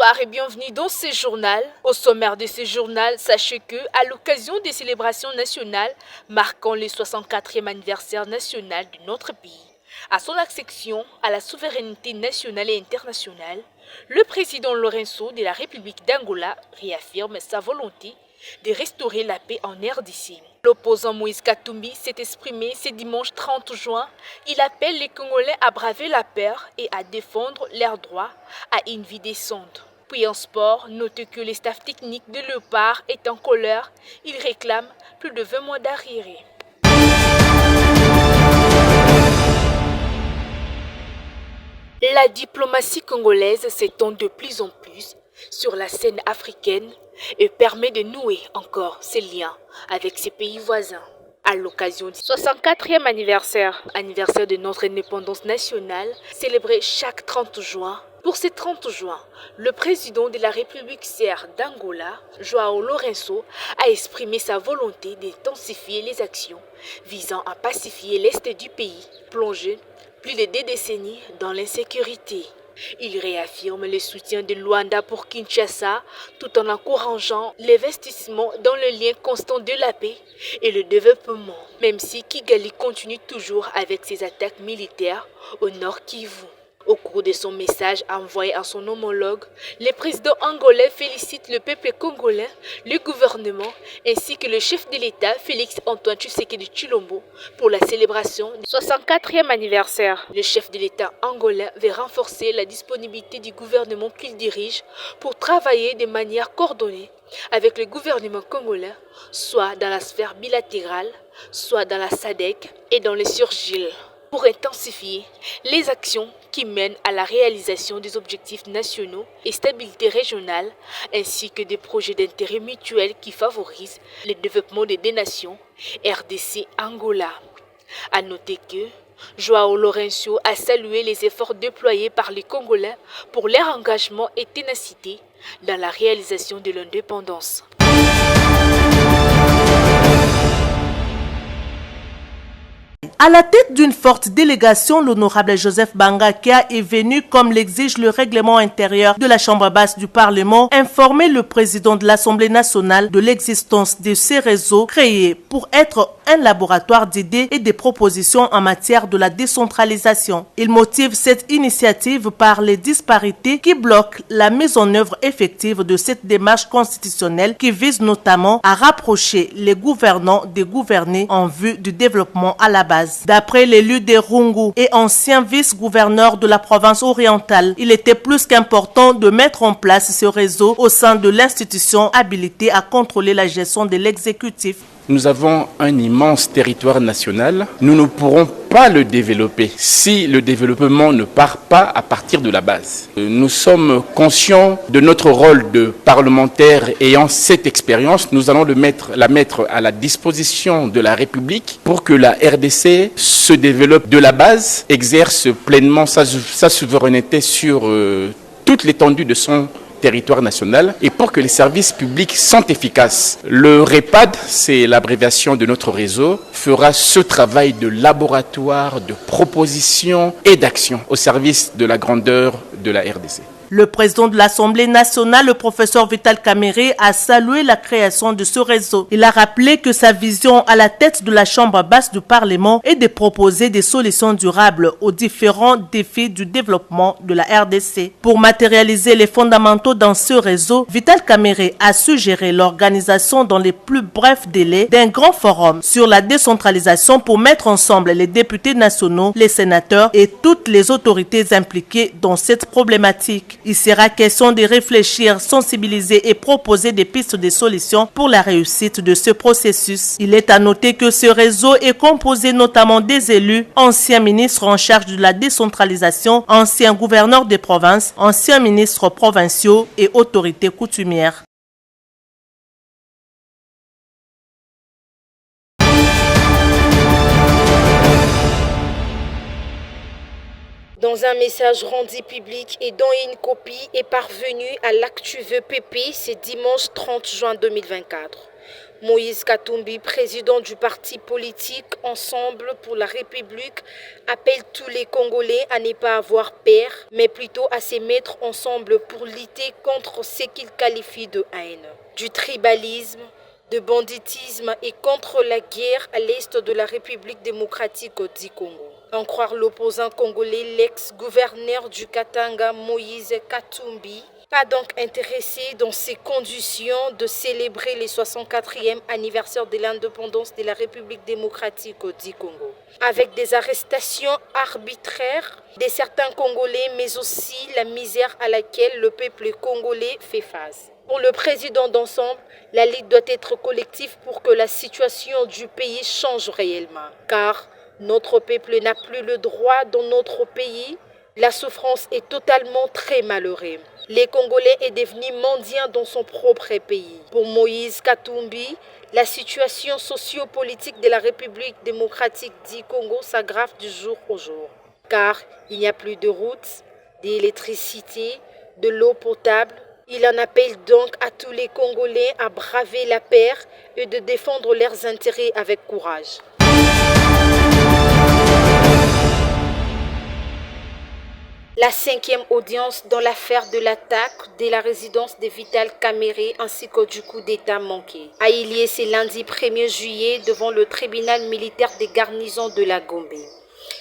Bonsoir et bienvenue dans ce journal. Au sommaire de ce journal, sachez que, à l'occasion des célébrations nationales marquant le 64e anniversaire national de notre pays, à son accession à la souveraineté nationale et internationale, le président Lourenço de la République d'Angola réaffirme sa volonté de restaurer la paix en RDC. L'opposant Moïse Katumbi s'est exprimé ce dimanche 30 juin. Il appelle les Congolais à braver la peur et à défendre leurs droits à une vie décente. Puis en sport, notez que le staff technique de Léopard est en colère. Il réclame plus de 20 mois d'arriérés. La diplomatie congolaise s'étend de plus en plus sur la scène africaine et permet de nouer encore ses liens avec ses pays voisins. À l'occasion du 64e anniversaire de notre indépendance nationale, célébré chaque 30 juin, pour ces 30 juin, le président de la République CR d'Angola, João Lourenço, a exprimé sa volonté d'intensifier les actions visant à pacifier l'Est du pays, plongé plus de 2 décennies dans l'insécurité. Il réaffirme le soutien de Luanda pour Kinshasa tout en encourageant l'investissement dans le lien constant de la paix et le développement, même si Kigali continue toujours avec ses attaques militaires au nord Kivu. Au cours de son message envoyé à son homologue, le président angolais félicite le peuple congolais, le gouvernement ainsi que le chef de l'État Félix Antoine Tshisekedi Tshilombo pour la célébration du 64e anniversaire. Le chef de l'État angolais veut renforcer la disponibilité du gouvernement qu'il dirige pour travailler de manière coordonnée avec le gouvernement congolais, soit dans la sphère bilatérale, soit dans la SADC et dans les surgiles, pour intensifier les actions qui mènent à la réalisation des objectifs nationaux et stabilité régionale, ainsi que des projets d'intérêt mutuel qui favorisent le développement des deux nations, RDC Angola. À noter que João Lourenço a salué les efforts déployés par les Congolais pour leur engagement et ténacité dans la réalisation de l'indépendance. À la tête d'une forte délégation, l'honorable Joseph Bangakia est venu, comme l'exige le règlement intérieur de la Chambre basse du Parlement, informer le président de l'Assemblée nationale de l'existence de ces réseaux créés pour être un laboratoire d'idées et de propositions en matière de la décentralisation. Il motive cette initiative par les disparités qui bloquent la mise en œuvre effective de cette démarche constitutionnelle qui vise notamment à rapprocher les gouvernants des gouvernés en vue du développement à la base. D'après l'élu de Rungu et ancien vice-gouverneur de la province orientale, il était plus qu'important de mettre en place ce réseau au sein de l'institution habilitée à contrôler la gestion de l'exécutif. Nous avons un immense territoire national. Nous ne pourrons pas le développer si le développement ne part pas à partir de la base. Nous sommes conscients de notre rôle de parlementaire ayant cette expérience. Nous allons la mettre à la disposition de la République pour que la RDC se développe de la base, exerce pleinement sa souveraineté sur toute l'étendue de son territoire national et pour que les services publics sont efficaces. Le REPAD, c'est l'abréviation de notre réseau, fera ce travail de laboratoire, de proposition et d'action au service de la grandeur de la RDC. Le président de l'Assemblée nationale, le professeur Vital Kamerhe, a salué la création de ce réseau. Il a rappelé que sa vision à la tête de la Chambre basse du Parlement est de proposer des solutions durables aux différents défis du développement de la RDC. Pour matérialiser les fondamentaux dans ce réseau, Vital Kamerhe a suggéré l'organisation dans les plus brefs délais d'un grand forum sur la décentralisation pour mettre ensemble les députés nationaux, les sénateurs et toutes les autorités impliquées dans cette problématique. Il sera question de réfléchir, sensibiliser et proposer des pistes de solutions pour la réussite de ce processus. Il est à noter que ce réseau est composé notamment des élus, anciens ministres en charge de la décentralisation, anciens gouverneurs des provinces, anciens ministres provinciaux et autorités coutumières. Dans un message rendu public et dont une copie est parvenue à l'ActuVPP ce dimanche 30 juin 2024, Moïse Katumbi, président du parti politique Ensemble pour la République, appelle tous les Congolais à ne pas avoir peur, mais plutôt à se mettre ensemble pour lutter contre ce qu'il qualifie de haine, du tribalisme, de banditisme et contre la guerre à l'est de la République démocratique du Congo. En croire l'opposant congolais, l'ex-gouverneur du Katanga, Moïse Katumbi, pas donc intéressé dans ces conditions de célébrer le 64e anniversaire de l'indépendance de la République démocratique du Congo. Avec des arrestations arbitraires de certains Congolais, mais aussi la misère à laquelle le peuple congolais fait face. Pour le président d'Ensemble, la lutte doit être collective pour que la situation du pays change réellement. Car notre peuple n'a plus le droit dans notre pays. La souffrance est totalement très malheureuse. Les Congolais est devenu mendiant dans son propre pays. Pour Moïse Katumbi, la situation sociopolitique de la République démocratique du Congo s'aggrave du jour au jour. Car il n'y a plus de routes, d'électricité, de l'eau potable. Il en appelle donc à tous les Congolais à braver la peur et de défendre leurs intérêts avec courage. La 5e audience dans l'affaire de l'attaque de la résidence de Vital Kamerhe ainsi que du coup d'État manqué a eu lieu ce lundi 1er juillet devant le tribunal militaire des garnisons de la Gombe.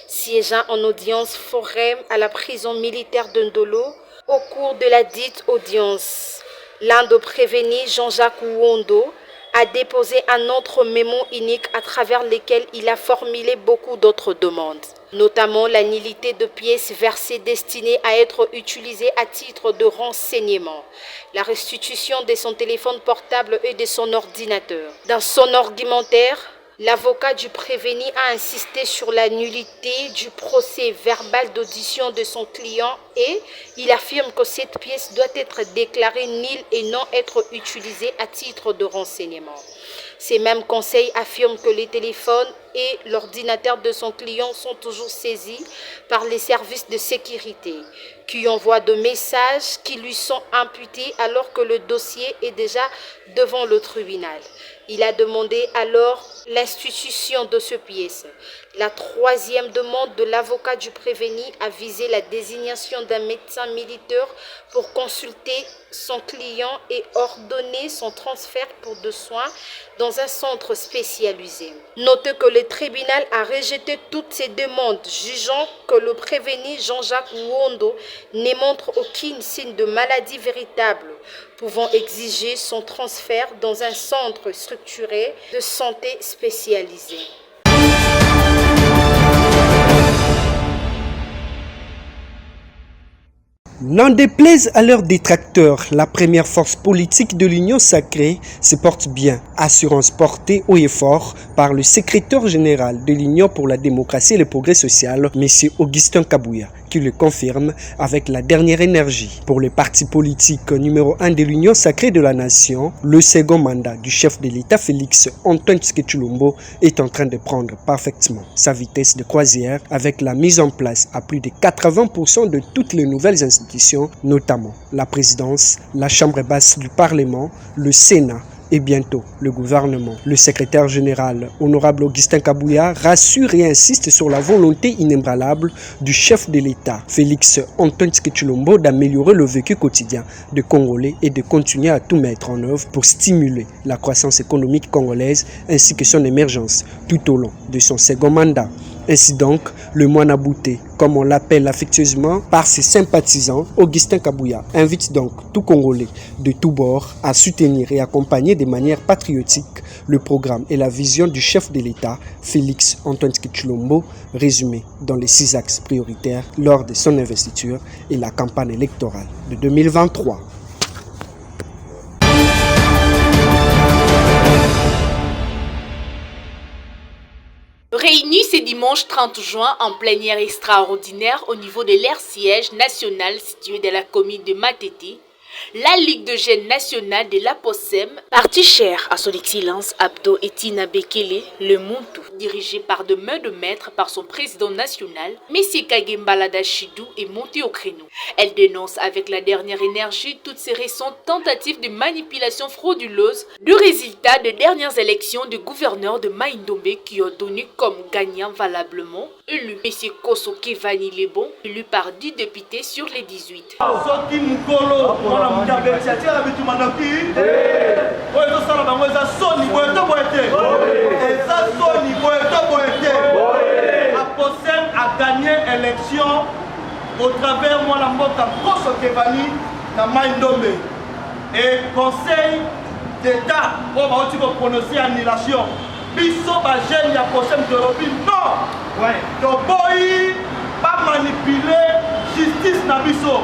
Siégeant en audience foraine à la prison militaire de Ndolo, au cours de la dite audience, l'un des prévenus, Jean-Jacques Wondo, a déposé un autre mémo unique à travers lequel il a formulé beaucoup d'autres demandes, notamment la nullité de pièces versées destinées à être utilisées à titre de renseignement, la restitution de son téléphone portable et de son ordinateur. Dans son argumentaire, l'avocat du prévenu a insisté sur la nullité du procès verbal d'audition de son client et il affirme que cette pièce doit être déclarée nulle et non être utilisée à titre de renseignement. Ces mêmes conseils affirment que les téléphones et l'ordinateur de son client sont toujours saisis par les services de sécurité qui envoient des messages qui lui sont imputés alors que le dossier est déjà devant le tribunal. Il a demandé alors l'institution de ce pièce. La 3e demande de l'avocat du prévenu a visé la désignation d'un médecin militaire pour consulter son client et ordonner son transfert pour des soins dans un centre spécialisé. Notez que le tribunal a rejeté toutes ces demandes, jugeant que le prévenu Jean-Jacques Wondo ne montre aucun signe de maladie véritable, pouvant exiger son transfert dans un centre structuré de santé spécialisé. N'en déplaise à leurs détracteurs, la première force politique de l'Union sacrée se porte bien, assurance portée haut et fort par le secrétaire général de l'Union pour la démocratie et le progrès social, M. Augustin Kabouya, qui le confirme avec la dernière énergie. Pour le parti politique numéro 1 de l'Union sacrée de la nation, le second mandat du chef de l'État Félix Antoine Tshisekedi Tshilombo est en train de prendre parfaitement sa vitesse de croisière avec la mise en place à plus de 80% de toutes les nouvelles institutions, notamment la présidence, la chambre basse du Parlement, le Sénat, et bientôt le gouvernement. Le secrétaire général, honorable Augustin Kabouya, rassure et insiste sur la volonté inébranlable du chef de l'État, Félix Antoine Tshisekedi Tshilombo, d'améliorer le vécu quotidien des Congolais et de continuer à tout mettre en œuvre pour stimuler la croissance économique congolaise ainsi que son émergence tout au long de son second mandat. Ainsi donc, le moine abouté, comme on l'appelle affectueusement par ses sympathisants, Augustin Kabouya invite donc tout Congolais de tous bords à soutenir et accompagner de manière patriotique le programme et la vision du chef de l'État, Félix Antoine Tshisekedi Tshilombo, résumé dans les 6 axes prioritaires lors de son investiture et la campagne électorale de 2023. Réunis ce dimanche 30 juin en plénière extraordinaire au niveau de l'aire siège national situé dans la commune de Matete, La Ligue de jeunes nationale de la POSEM, parti cher à son excellence Abdo Etina Bekele, le Muntu, dirigé par de main de maître par son président national, M. Kagembalada Chidou, est monté au créneau. Elle dénonce avec la dernière énergie toutes ces récentes tentatives de manipulation frauduleuse de résultats de dernières élections de gouverneur de Maïndombe qui ont donné comme gagnant valablement élu M. Koso Kevani Lebon, élu par 10 députés sur les 18. POSEM a gagné l'élection au travers de la Mboka Koso Kevani na Maïndombe. Et conseil d'État pour prononcer annulation. Biso ba jeune ya POSEM de Robi non. Donc boy pas manipuler justice na biso.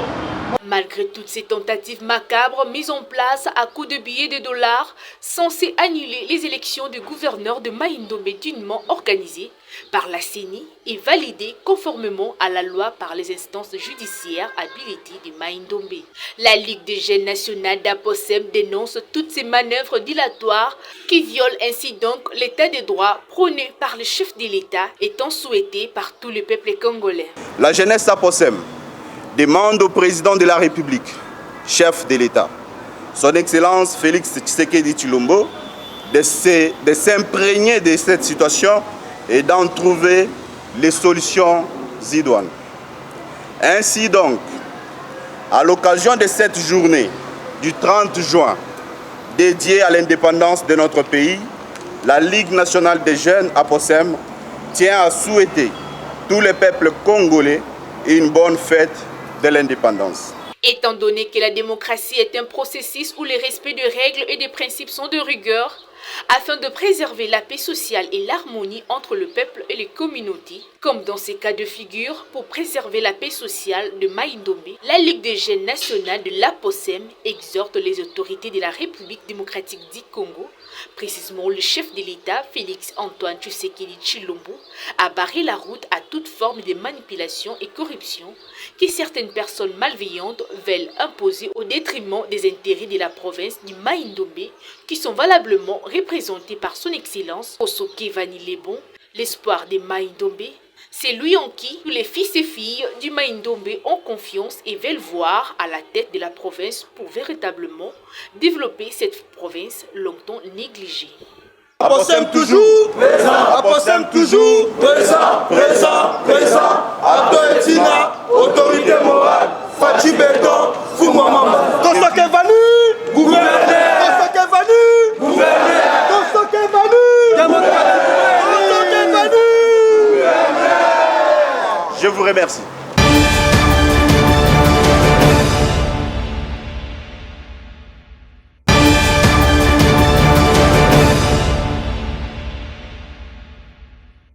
Malgré toutes ces tentatives macabres mises en place à coups de billets de dollars censés annuler les élections de gouverneur de Maïndombe dignement organisées par la CENI et validées conformément à la loi par les instances judiciaires habilitées de Maïndombe. La Ligue des jeunes nationales d'Aposem dénonce toutes ces manœuvres dilatoires qui violent ainsi donc l'état de droit prôné par le chef de l'État étant souhaité par tout le peuple congolais. La jeunesse d'Aposem demande au président de la République, chef de l'État, son Excellence Félix Tshisekedi Tshilombo, de s'imprégner de cette situation et d'en trouver les solutions idoines. Ainsi donc, à l'occasion de cette journée du 30 juin, dédiée à l'indépendance de notre pays, la Ligue nationale des jeunes Aposem tient à souhaiter tous les peuples congolais une bonne fête de l'indépendance. Étant donné que la démocratie est un processus où le respect de règles et de principes sont de rigueur, afin de préserver la paix sociale et l'harmonie entre le peuple et les communautés, comme dans ces cas de figure pour préserver la paix sociale de Maïndombe, la Ligue des jeunes nationales de l'Aposem exhorte les autorités de la République démocratique du Congo, précisément le chef de l'État Félix Antoine Tshisekedi Tshilombo, à barrer la route à toute forme de manipulation et corruption que certaines personnes malveillantes veulent imposer au détriment des intérêts de la province du Maïndombe qui sont valablement représentés par son Excellence Koso Kevani Lebon, l'espoir des Maïndombe. C'est lui en qui tous les fils et filles du Maïndombe ont confiance et veulent voir à la tête de la province pour véritablement développer cette province longtemps négligée. Aposem toujours présent, Aposem toujours présent, présent, présent. Abdo Etina, autorité morale, Fachi Béton, Foumouamamba. Koso Kevani, gouverner. Koso Kevani, gouverner. Koso Kevani, démocratie. Koso Kevani. Je vous remercie.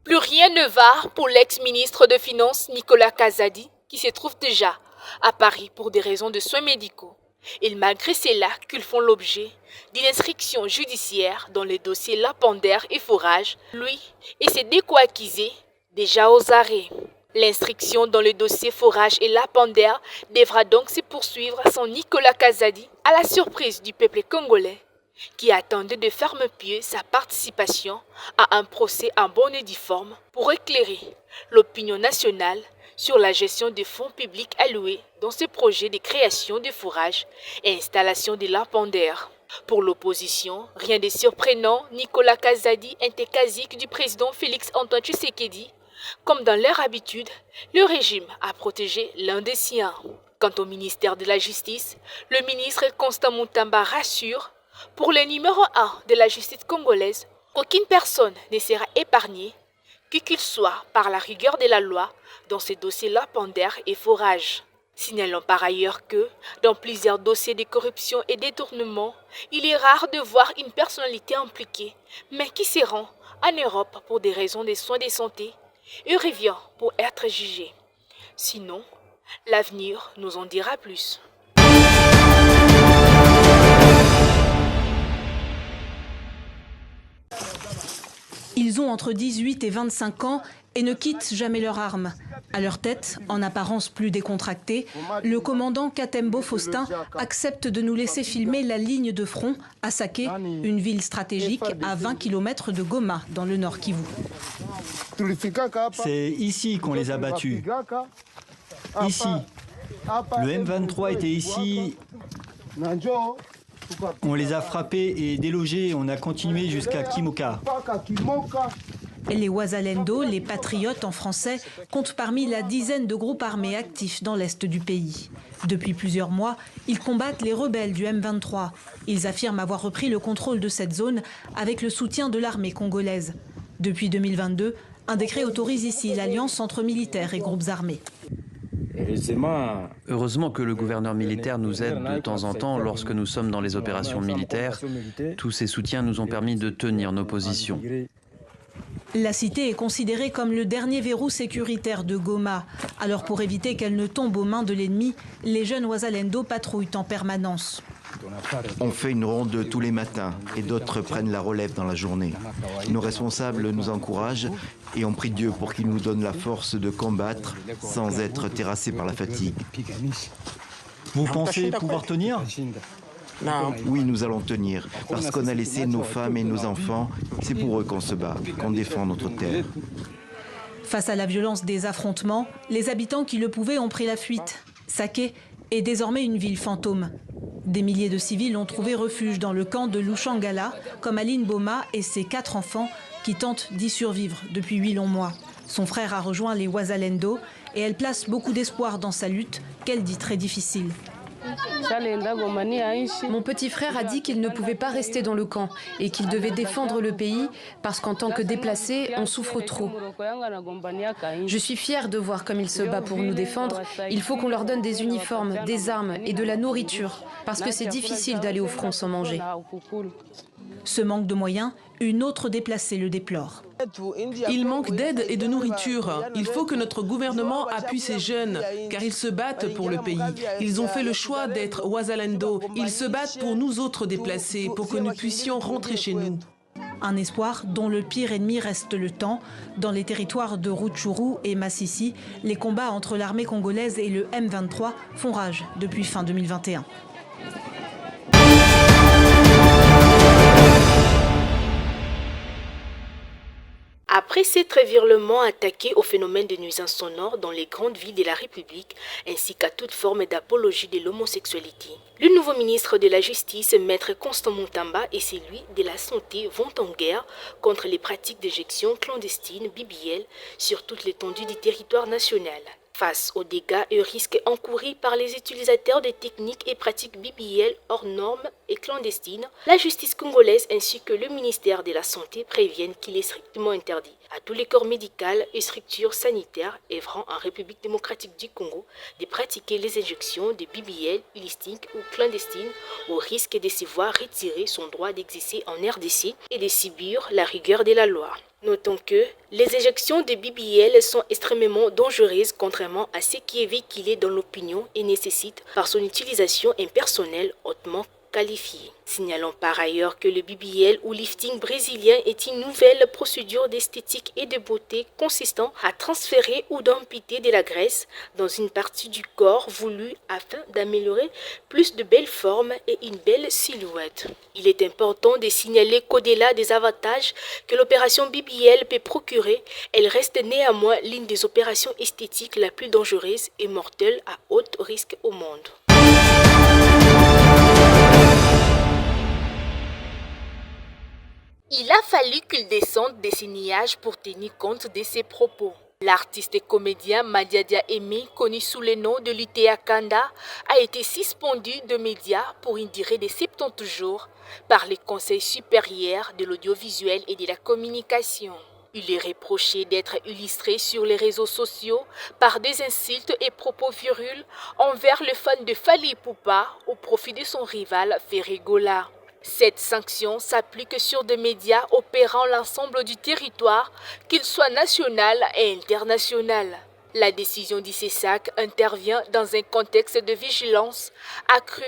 Plus rien ne va pour l'ex-ministre de Finances Nicolas Kazadi, qui se trouve déjà à Paris pour des raisons de soins médicaux. Et malgré cela, qu'ils font l'objet d'une inscription judiciaire dans le dossier lapendaire et forage, lui et ses décoacquisés déjà aux arrêts. L'instruction dans le dossier forage et lapendaire devra donc se poursuivre sans Nicolas Kazadi, à la surprise du peuple congolais, qui attendait de ferme-pied sa participation à un procès en bonne et due forme pour éclairer l'opinion nationale sur la gestion des fonds publics alloués dans ce projet de création de fourrages et installation de lapendaires. Pour l'opposition, rien de surprenant, Nicolas Kazadi, intercasique du président Félix Antoine Tshisekedi, comme dans leur habitude, le régime a protégé l'un des siens. Quant au ministère de la Justice, le ministre Constant Moutamba rassure pour le numéro 1 de la justice congolaise qu'aucune personne ne sera épargnée, qui qu'il soit par la rigueur de la loi dans ces dossiers lapendaires et forages. Signalons par ailleurs que, dans plusieurs dossiers de corruption et détournement, il est rare de voir une personnalité impliquée, mais qui se rend en Europe pour des raisons de soins de santé et revient pour être jugé. Sinon, l'avenir nous en dira plus. Ils ont entre 18 et 25 ans et ne quittent jamais leurs armes. À leur tête, en apparence plus décontracté, le commandant Katembo Faustin accepte de nous laisser filmer la ligne de front à Saké, une ville stratégique à 20 km de Goma, dans le nord Kivu. C'est ici qu'on les a battus. Ici. Le M23 était ici. On les a frappés et délogés. On a continué jusqu'à Kimoka. Les Wazalendo, les patriotes en français, comptent parmi la dizaine de groupes armés actifs dans l'est du pays. Depuis plusieurs mois, ils combattent les rebelles du M23. Ils affirment avoir repris le contrôle de cette zone avec le soutien de l'armée congolaise. Depuis 2022, un décret autorise ici l'alliance entre militaires et groupes armés. Heureusement que le gouverneur militaire nous aide de temps en temps lorsque nous sommes dans les opérations militaires. Tous ces soutiens nous ont permis de tenir nos positions. La cité est considérée comme le dernier verrou sécuritaire de Goma. Alors pour éviter qu'elle ne tombe aux mains de l'ennemi, les jeunes Wazalendo patrouillent en permanence. On fait une ronde tous les matins et d'autres prennent la relève dans la journée. Nos responsables nous encouragent et on prie Dieu pour qu'il nous donne la force de combattre sans être terrassés par la fatigue. Vous pensez pouvoir tenir ? Oui, nous allons tenir, parce qu'on a laissé nos femmes et nos enfants. C'est pour eux qu'on se bat, qu'on défend notre terre. Face à la violence des affrontements, les habitants qui le pouvaient ont pris la fuite. Saké est désormais une ville fantôme. Des milliers de civils ont trouvé refuge dans le camp de Lushangala, comme Aline Boma et ses 4 enfants qui tentent d'y survivre depuis 8 longs mois. Son frère a rejoint les Wazalendo et elle place beaucoup d'espoir dans sa lutte, qu'elle dit très difficile. Mon petit frère a dit qu'il ne pouvait pas rester dans le camp et qu'il devait défendre le pays parce qu'en tant que déplacé, on souffre trop. Je suis fière de voir comme il se bat pour nous défendre. Il faut qu'on leur donne des uniformes, des armes et de la nourriture parce que c'est difficile d'aller au front sans manger. Ce manque de moyens, une autre déplacée le déplore. Il manque d'aide et de nourriture. Il faut que notre gouvernement appuie ces jeunes, car ils se battent pour le pays. Ils ont fait le choix d'être Wazalendo. Ils se battent pour nous autres déplacés, pour que nous puissions rentrer chez nous. Un espoir dont le pire ennemi reste le temps. Dans les territoires de Rutshuru et Masisi, les combats entre l'armée congolaise et le M23 font rage depuis fin 2021. Après s'être virulemment attaqué au phénomène de nuisance sonore dans les grandes villes de la République, ainsi qu'à toute forme d'apologie de l'homosexualité, le nouveau ministre de la Justice, Maître Constant Moutamba, et celui de la Santé vont en guerre contre les pratiques d'éjection clandestine BBL sur toute l'étendue du territoire national. Face aux dégâts et aux risques encourus par les utilisateurs des techniques et pratiques BBL hors normes et clandestines, la justice congolaise ainsi que le ministère de la Santé préviennent qu'il est strictement interdit à tous les corps médicaux et structures sanitaires œuvrant en République démocratique du Congo de pratiquer les injections de BBL illicites ou clandestines au risque de se voir retirer son droit d'exercer en RDC et de subir la rigueur de la loi. Notons que les injections de BBL sont extrêmement dangereuses contrairement à ce qui est véhiculé dans l'opinion et nécessitent par son utilisation un personnel hautement qualifié. Signalons par ailleurs que le BBL ou lifting brésilien est une nouvelle procédure d'esthétique et de beauté consistant à transférer ou d'amputer de la graisse dans une partie du corps voulue afin d'améliorer plus de belles formes et une belle silhouette. Il est important de signaler qu'au-delà des avantages que l'opération BBL peut procurer, elle reste néanmoins l'une des opérations esthétiques la plus dangereuse et mortelle à haut risque au monde. Il a fallu qu'il descende de ses nuages pour tenir compte de ses propos. L'artiste et comédien Madiadia Aimé, connu sous le nom de Lutea Kanda, a été suspendu de médias pour une durée de 70 jours par le Conseil supérieur de l'audiovisuel et de la communication. Il est reproché d'être illustré sur les réseaux sociaux par des insultes et propos virils envers le fan de Fally Ipupa au profit de son rival Ferregola. Cette sanction s'applique sur des médias opérant l'ensemble du territoire, qu'il soit national et international. La décision d'ICESAC intervient dans un contexte de vigilance accrue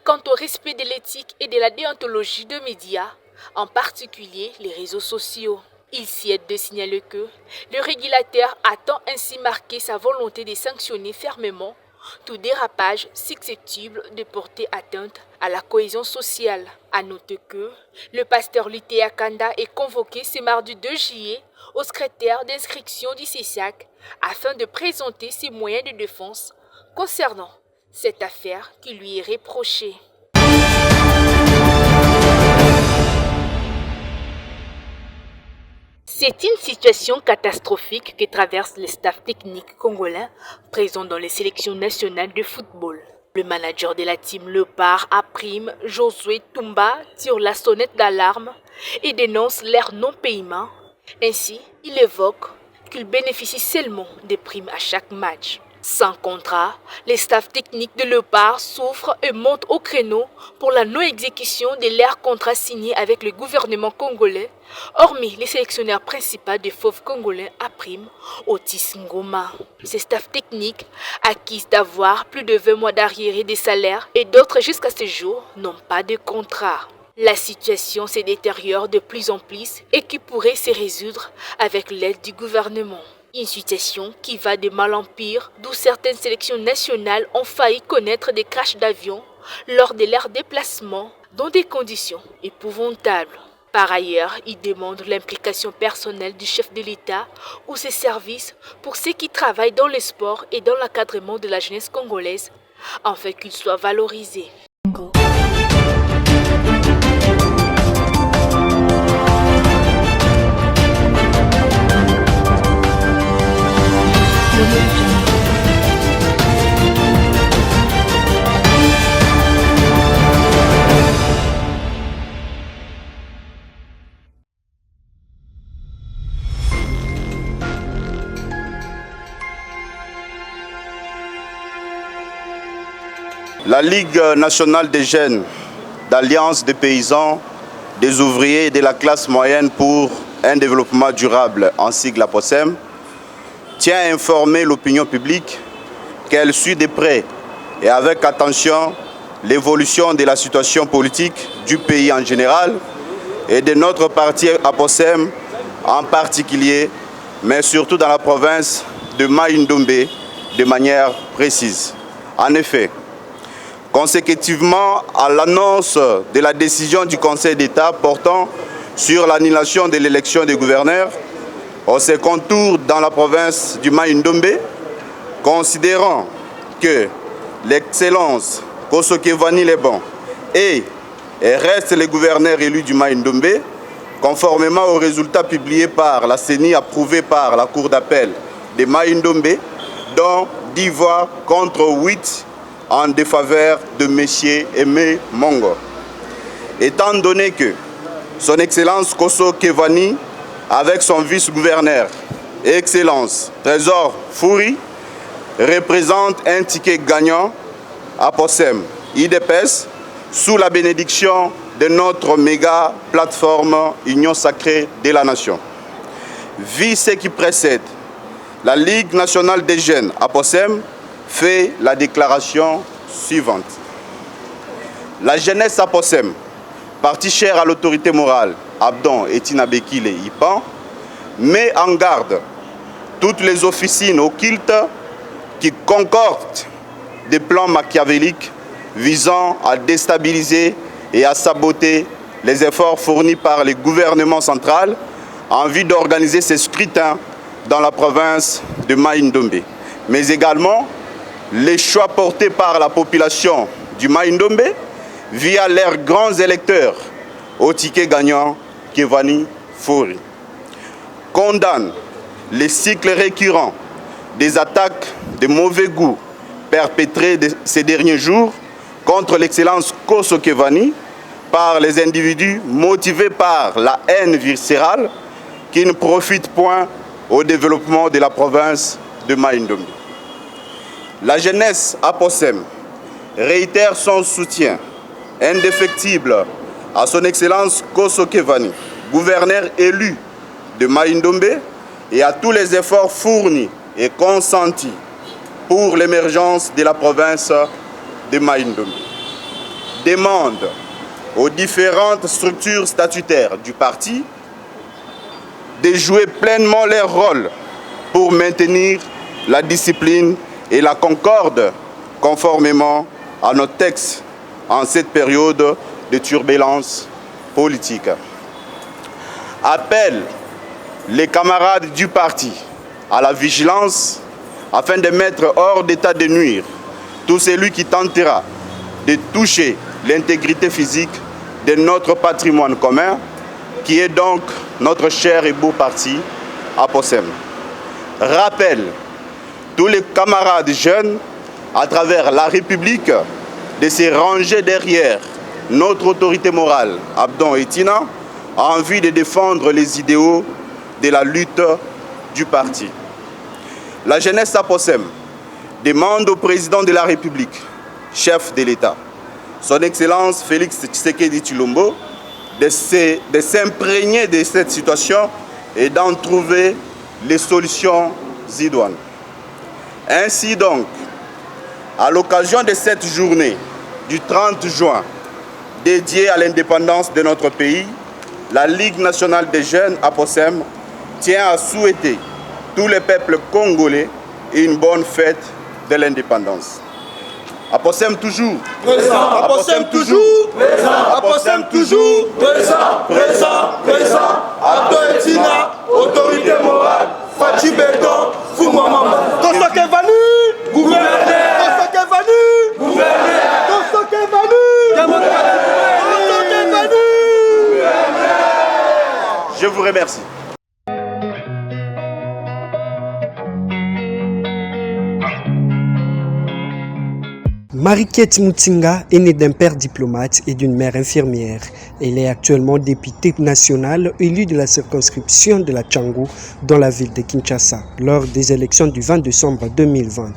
quant au respect de l'éthique et de la déontologie des médias, en particulier les réseaux sociaux. Il s'y est de signaler que le régulateur attend ainsi marquer sa volonté de sanctionner fermement tout dérapage susceptible de porter atteinte à la cohésion sociale. À noter que le pasteur Litéa Kanda est convoqué ce mardi 2 juillet au secrétaire d'inscription du CESAC afin de présenter ses moyens de défense concernant cette affaire qui lui est reprochée. C'est une situation catastrophique que traverse le staff technique congolais présent dans les sélections nationales de football. Le manager de la team Leopard Aprime, Josué Toumba, tire la sonnette d'alarme et dénonce leur non-paiement. Ainsi, il évoque qu'il bénéficie seulement des primes à chaque match. Sans contrat, les staffs techniques de Leopard souffrent et montent au créneau pour la non-exécution de leurs contrats signés avec le gouvernement congolais, hormis les sélectionneurs principaux des fauves congolais à prime, Otis Ngoma. Ces staffs techniques accusent d'avoir plus de 20 mois d'arriérés des salaires et d'autres jusqu'à ce jour n'ont pas de contrat. La situation se détériore de plus en plus et qui pourrait se résoudre avec l'aide du gouvernement. Une situation qui va de mal en pire, d'où certaines sélections nationales ont failli connaître des crashs d'avions lors de leurs déplacements dans des conditions épouvantables. Par ailleurs, il demande l'implication personnelle du chef de l'État ou ses services pour ceux qui travaillent dans le sport et dans l'encadrement de la jeunesse congolaise, afin qu'ils soient valorisés. La Ligue nationale des jeunes d'Alliance des paysans, des ouvriers et de la classe moyenne pour un développement durable, en sigle APOSEM, tient à informer l'opinion publique qu'elle suit de près et avec attention l'évolution de la situation politique du pays en général et de notre parti APOSEM en particulier, mais surtout dans la province de Mai-Ndombe de manière précise. En effet, consécutivement à l'annonce de la décision du Conseil d'État portant sur l'annulation de l'élection des gouverneurs au second tour dans la province du Mai-Ndombe, considérant que l'excellence Kosokevani Lebon et reste le gouverneur élu du Mai-Ndombe, conformément aux résultats publiés par la CENI approuvés par la Cour d'appel de Mai-Ndombe, dont 10 voix contre 8 en défaveur de M. Aimé Mongo. Étant donné que son Excellence Kosokevani, avec son vice-gouverneur et Excellence Trésor Fouri, représente un ticket gagnant à POSEM IDPS sous la bénédiction de notre méga plateforme Union Sacrée de la Nation. Vu ce qui précède, la Ligue nationale des jeunes à POSEM fait la déclaration suivante. La jeunesse à POSEM, partie chère à l'autorité morale, Abdon et Tinabekile Ipan, met en garde toutes les officines occultes qui concordent des plans machiavéliques visant à déstabiliser et à saboter les efforts fournis par le gouvernement central en vue d'organiser ces scrutins dans la province de Mai-Ndombe, mais également les choix portés par la population du Mai-Ndombe via leurs grands électeurs au ticket gagnant Kevani Fouri. Condamne les cycles récurrents des attaques de mauvais goût perpétrées ces derniers jours contre l'excellence Kosokevani par les individus motivés par la haine viscérale qui ne profitent point au développement de la province de Mai-Ndombe. La jeunesse à POSEM réitère son soutien indéfectible à son Excellence Kosokevani, gouverneur élu de Mai-Ndombe, et à tous les efforts fournis et consentis pour l'émergence de la province de Mai-Ndombe. Demande aux différentes structures statutaires du parti de jouer pleinement leur rôle pour maintenir la discipline et la concorde conformément à nos textes en cette période de turbulence politique. Appelle les camarades du parti à la vigilance afin de mettre hors d'état de nuire tout celui qui tentera de toucher l'intégrité physique de notre patrimoine commun, qui est donc notre cher et beau parti APOSEM. Rappelle tous les camarades jeunes à travers la République de se ranger derrière notre autorité morale, Abdon et Tina, en vue de défendre les idéaux de la lutte du parti. La jeunesse APOSEM demande au président de la République, chef de l'État, son Excellence Félix Tshisekedi Tshilombo, de s'imprégner de cette situation et d'en trouver les solutions idoines. Ainsi donc, à l'occasion de cette journée du 30 juin, dédiée à l'indépendance de notre pays, la Ligue nationale des jeunes APOSEM tient à souhaiter tous les peuples congolais une bonne fête de l'indépendance. APOSEM toujours présent, APOSEM toujours présent, APOSEM toujours présent, présent, Abdon et Tina, autorité morale, Fachi Béton, Foumamamba. Kosoke Vanu, gouverner, Kosoke Vanu, gouverner, Kosoke Vanu, Kosoke Vanu. Je vous remercie. Mariquette Mutinga est née d'un père diplomate et d'une mère infirmière. Elle est actuellement députée nationale élue de la circonscription de la Tchangou dans la ville de Kinshasa lors des élections du 20 décembre 2020.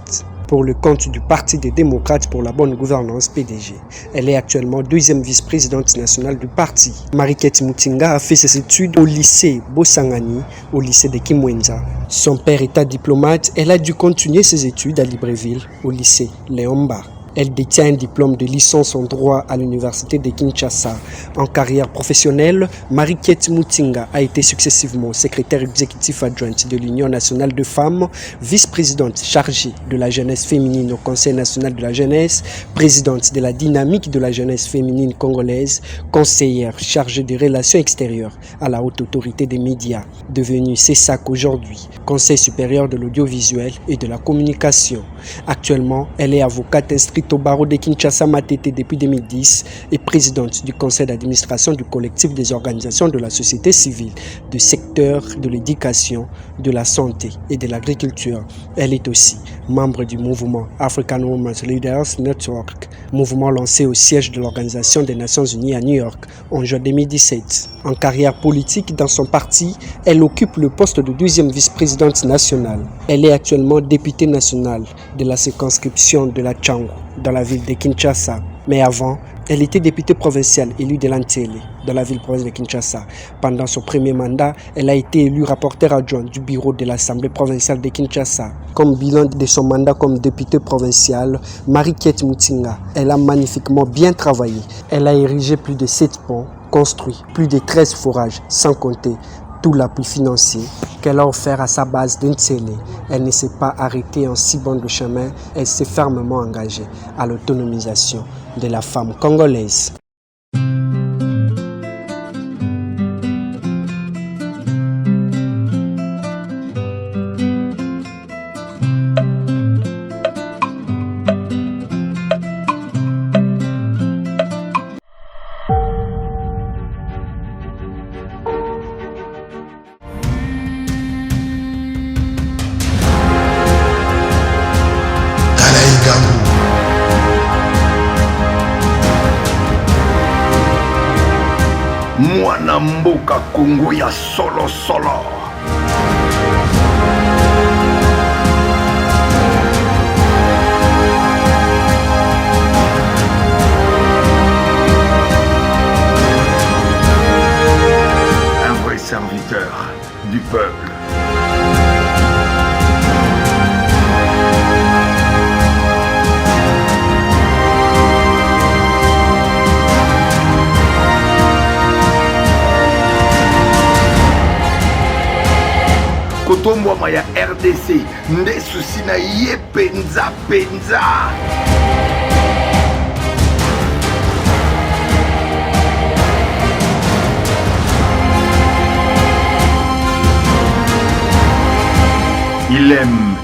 Pour le compte du Parti des démocrates pour la bonne gouvernance PDG. Elle est actuellement deuxième vice-présidente nationale du parti. Mariquette Mutinga a fait ses études au lycée Bosangani, au lycée de Kimwenza. Son père étant diplomate, elle a dû continuer ses études à Libreville, au lycée Léomba. Elle détient un diplôme de licence en droit à l'université de Kinshasa. En carrière professionnelle, Mariquette Mutinga a été successivement secrétaire exécutif adjointe de l'Union nationale de femmes, vice-présidente chargée de la jeunesse féminine au Conseil national de la jeunesse, présidente de la dynamique de la jeunesse féminine congolaise, conseillère chargée des relations extérieures à la haute autorité des médias, devenue CESAC aujourd'hui, Conseil supérieur de l'audiovisuel et de la communication. Actuellement, elle est avocate inscrite au barreau de Kinshasa Matete depuis 2010 et présidente du conseil d'administration du collectif des organisations de la société civile, du secteur de l'éducation, de la santé et de l'agriculture. Elle est aussi membre du mouvement African Women's Leaders Network, mouvement lancé au siège de l'Organisation des Nations Unies à New York en juin 2017. En carrière politique dans son parti, elle occupe le poste de deuxième vice-présidente nationale. Elle est actuellement députée nationale de la circonscription de la Tchangou dans la ville de Kinshasa. Mais avant, elle était députée provinciale élue de Lantélé dans la ville-province de Kinshasa. Pendant son premier mandat, elle a été élue rapporteure adjointe du bureau de l'Assemblée provinciale de Kinshasa. Comme bilan de son mandat comme députée provinciale, Mariquette Mutinga, elle a magnifiquement bien travaillé. Elle a érigé plus de 7 ponts, construit plus de 13 forages, sans compter tout l'appui financier qu'elle a offert à sa base d'Ntélé. Elle ne s'est pas arrêtée en si bon de chemin, elle s'est fermement engagée à l'autonomisation de la femme congolaise. Mwana mboka Kongo ya solo solo. Un vrai serviteur du peuple. kotombwama ya RDC nde susi na ye penza penza. Il aime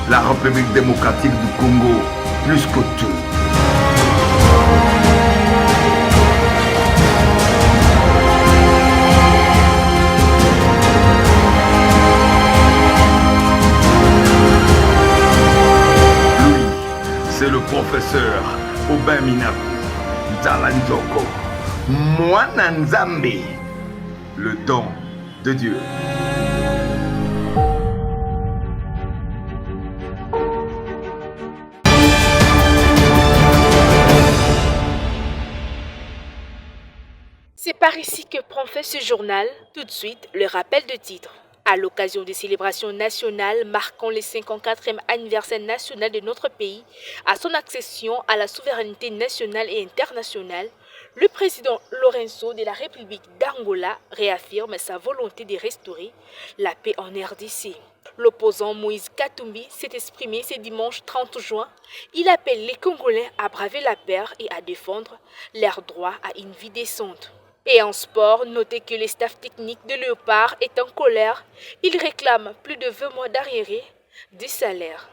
la République démocratique du Congo plus que tout. Lui, c'est le professeur Aubin Minaku, Zalanzoko, Mwana Nzambe, le don de Dieu. C'est par ici que prend fin ce journal. Tout de suite, le rappel de titre. À l'occasion des célébrations nationales marquant le 54e anniversaire national de notre pays, à son accession à la souveraineté nationale et internationale, le président Lourenço de la République d'Angola réaffirme sa volonté de restaurer la paix en RDC. L'opposant Moïse Katumbi s'est exprimé ce dimanche 30 juin. Il appelle les Congolais à braver la peur et à défendre leur droit à une vie décente. Et en sport, notez que le staff technique de Léopard est en colère. Il réclame plus de 20 mois d'arriérés de salaire.